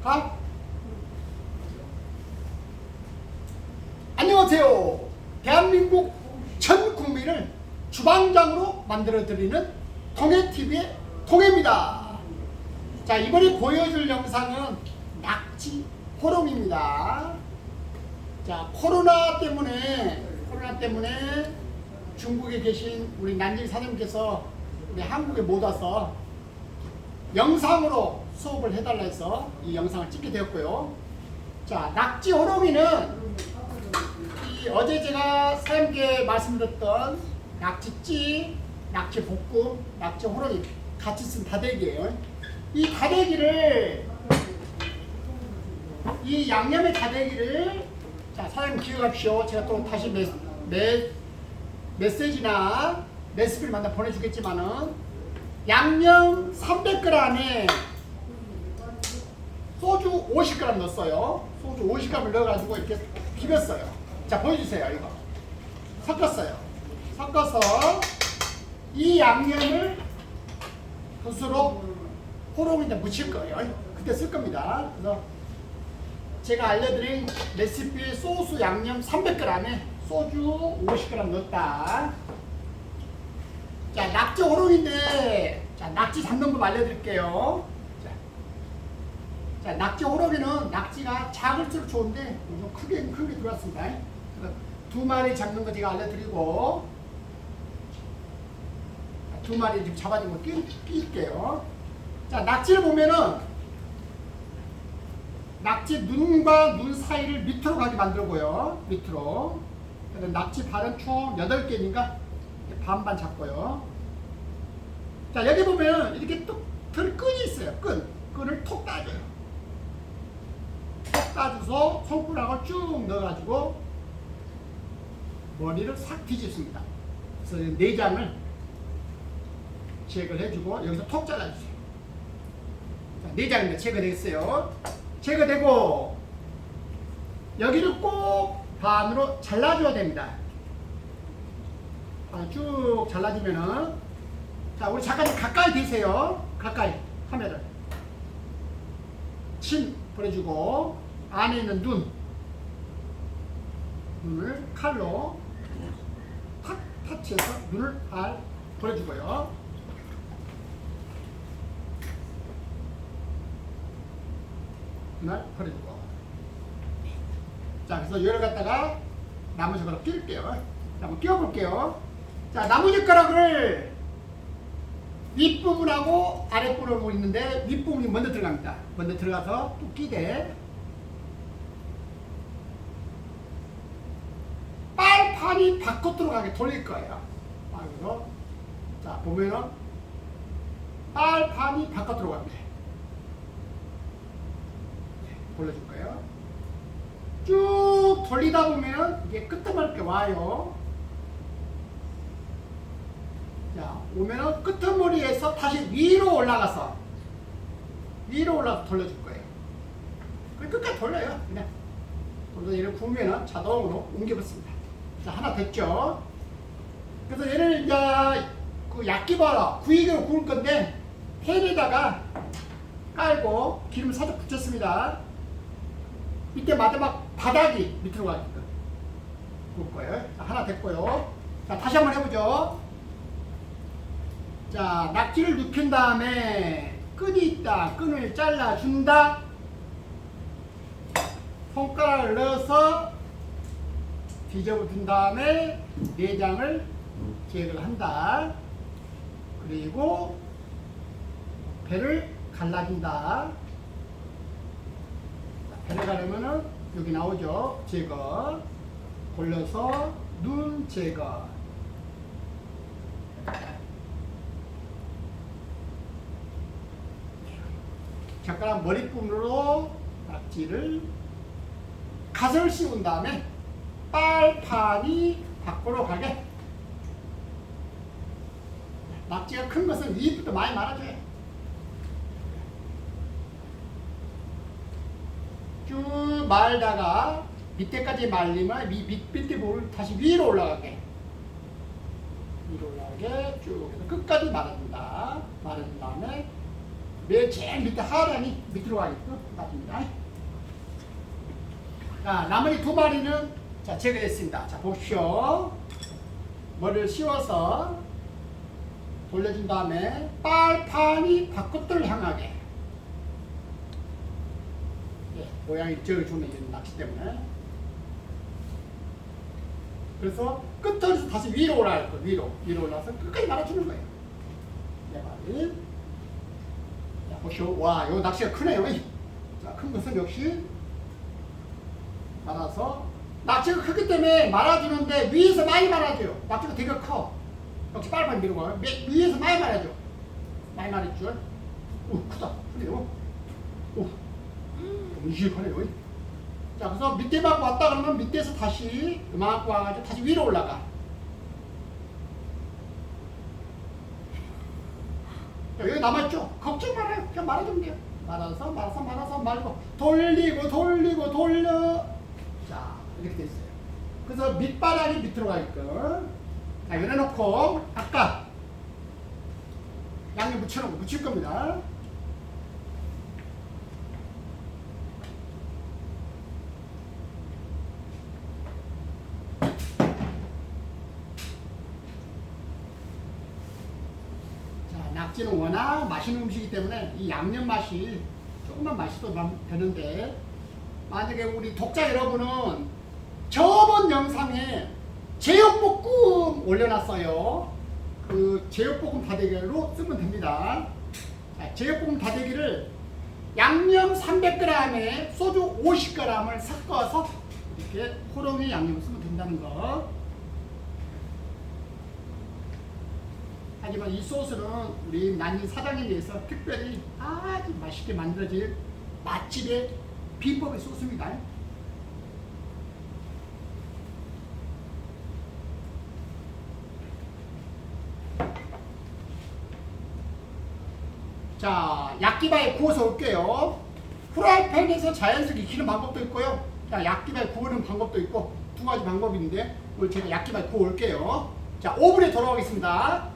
가. 안녕하세요. 대한민국 전 국민을 주방장으로 만들어드리는 통해TV의 통해입니다. 자, 이번에 보여줄 영상은 낙지 호롱입니다. 자, 코로나 때문에 중국에 계신 우리 난징 사장님께서 우리 한국에 못 와서 영상으로 수업을 해달라 해서 이 영상을 찍게 되었고요. 자, 낙지 호롱이는 어제 제가 사장님께 말씀드렸던 낙지찌, 낙지 볶음, 낙지 호롱이 같이 쓴 다대기예요. 이 다대기를, 이 양념의 다대기를, 자, 사장님 기억하십시오. 제가 또 다시 메시지나 레시피를 만나 보내주겠지만은 양념 300g에 소주 50g 넣었어요. 소주 50g을 넣어가지고 이렇게 비볐어요. 자, 보여주세요. 이거 섞었어요. 섞어서 이 양념을 붓으로 호롱인데 묻힐 거예요. 그때 쓸 겁니다. 그래서 제가 알려드린 레시피 소스 양념 300g에 소주 50g 넣었다. 자, 낙지 호롱인데, 자, 낙지 잡는 법 알려드릴게요. 자, 낙지 호롱이는 낙지가 작을수록 좋은데 좀 크게 들어왔습니다. 그래서 2마리 잡는 거 제가 알려드리고, 2마리 지금 잡아준 거 끼울게요. 자, 낙지를 보면은 낙지 눈과 눈 사이를 밑으로 가게 만들고요. 밑으로. 그래서 낙지 발은 총 8개니까 반반 잡고요. 자, 여기 보면 이렇게 뚝 끈이 있어요. 끈을 톡 따줘요. 톡 따줘서 손가락을 쭉 넣어가지고 머리를 싹 뒤집습니다. 그래서 내장을 제거를 해주고 여기서 톡 잘라주세요. 자, 내장이 제거됐어요. 제거되고 여기를 꼭 반으로 잘라줘야 됩니다. 쭉 잘라주면은, 자, 우리 작가님 가까이 대세요. 가까이 카메라를 침 보내주고 안에 있는 눈을 칼로 탁 터치해서 눈을 잘 보내주고요. 눈을 보내주고, 자, 그래서 이걸 갖다가 나무젓가락 끼울게요. 자, 한번 끼워볼게요. 자, 나무젓가락을 윗부분하고 아랫부분하고 있는데 윗부분이 먼저 들어갑니다. 먼저 들어가서 또 끼대 빨판이 바깥으로 가게 돌릴 거예요. 그래서 자, 보면은 빨판이 바깥으로 갑니다. 돌려줄 거예요. 쭉 돌리다 보면은 이게 끄트머리게 와요. 자, 오면은 끄트머리에서 다시 위로 올라가서 돌려줄 거예요. 끝까지 돌려요. 그냥 돌려서 얘를 구우면은 자동으로 옮겨붙습니다. 자, 하나 됐죠? 그래서 얘를 이제 그 약기바라 구이기로 구울 건데 팬에다가 깔고 기름을 살짝 붙였습니다. 밑에 마지막 바닥이 밑으로 가게끔 구울 거예요. 자, 하나 됐고요. 자, 다시 한번 해보죠. 자, 낙지를 눕힌 다음에 끈이 있다. 끈을 잘라준다. 손가락을 넣어서 뒤집어준 다음에 내장을 제거를 한다. 그리고 배를 갈라준다. 배를 가려면은 여기 나오죠. 제거. 골려서 눈 제거. 젓가락 머리부분으로 낙지를 갓을 씌운 다음에 빨판이 밖으로 가게. 낙지가 큰 것은 위부터 많이 말아줘요. 쭉 말다가 밑에까지 말리면 밑에 부분 다시 위로 올라가게. 위로 올라가게 쭉 해서 끝까지 말아준다. 마른 다음에 맨 제일 밑에 하단이 밑으로 가게끔 놔둡니다. 자, 나머지 두 마리는 자, 제거했습니다. 자, 보십시오. 머리를 씌워서 돌려준 다음에 빨판이 바깥을 향하게. 예, 모양이 저어주네, 이 낚시 때문에. 그래서 끝에서 다시 위로 올라갈 거예요. 위로 올라서 끝까지 말아주는 거예요. 네 마리. 자, 보시오. 와, 요 낚시가 크네요. 자, 큰 것은 역시 말아서. 낚시가 크기 때문에 말아주는데 위에서 많이 말아줘요. 낚시가 되게 커. 역시 빨리빨리 밀고 가요. 위에서 많이 말아줘. 많이 말해줘. 오, 크다. 크네요. 오, 무시하네요. 자, 그래서 밑에 받고 왔다 그러면 밑에서 다시 이만큼 와가지고 다시 위로 올라가. 자, 여기 남아있죠? 걱정 말아요. 그냥 말아주면 돼요. 말아서 말고 돌리고 돌려. 자, 이렇게 됐어요. 그래서 밑바닥이 밑으로 가게끔. 자, 열어놓고 아까 양념 묻혀놓고 묻힐 겁니다. 낙지는 워낙 맛있는 음식이기 때문에 이 양념 맛이 조금만 맛있어도 되는데, 만약에 우리 독자 여러분은 저번 영상에 제육볶음 올려놨어요. 그 제육볶음 다대기로 쓰면 됩니다. 자, 제육볶음 다대기를 양념 300g에 소주 50g을 섞어서 이렇게 호롱이 양념을 쓰면 된다는 거. 하지만 이 소스는 우리 난임 사장에 대해서 특별히 아주 맛있게 만들어질 맛집의 비법의 소스입니다. 자, 약기바에 구워서 올게요. 프라이팬에서 자연스럽게 익히는 방법도 있고요. 자, 약기바에 구우는 방법도 있고 두 가지 방법인데 오늘 제가 약기바에 구워 올게요. 자, 오븐에 돌아오겠습니다.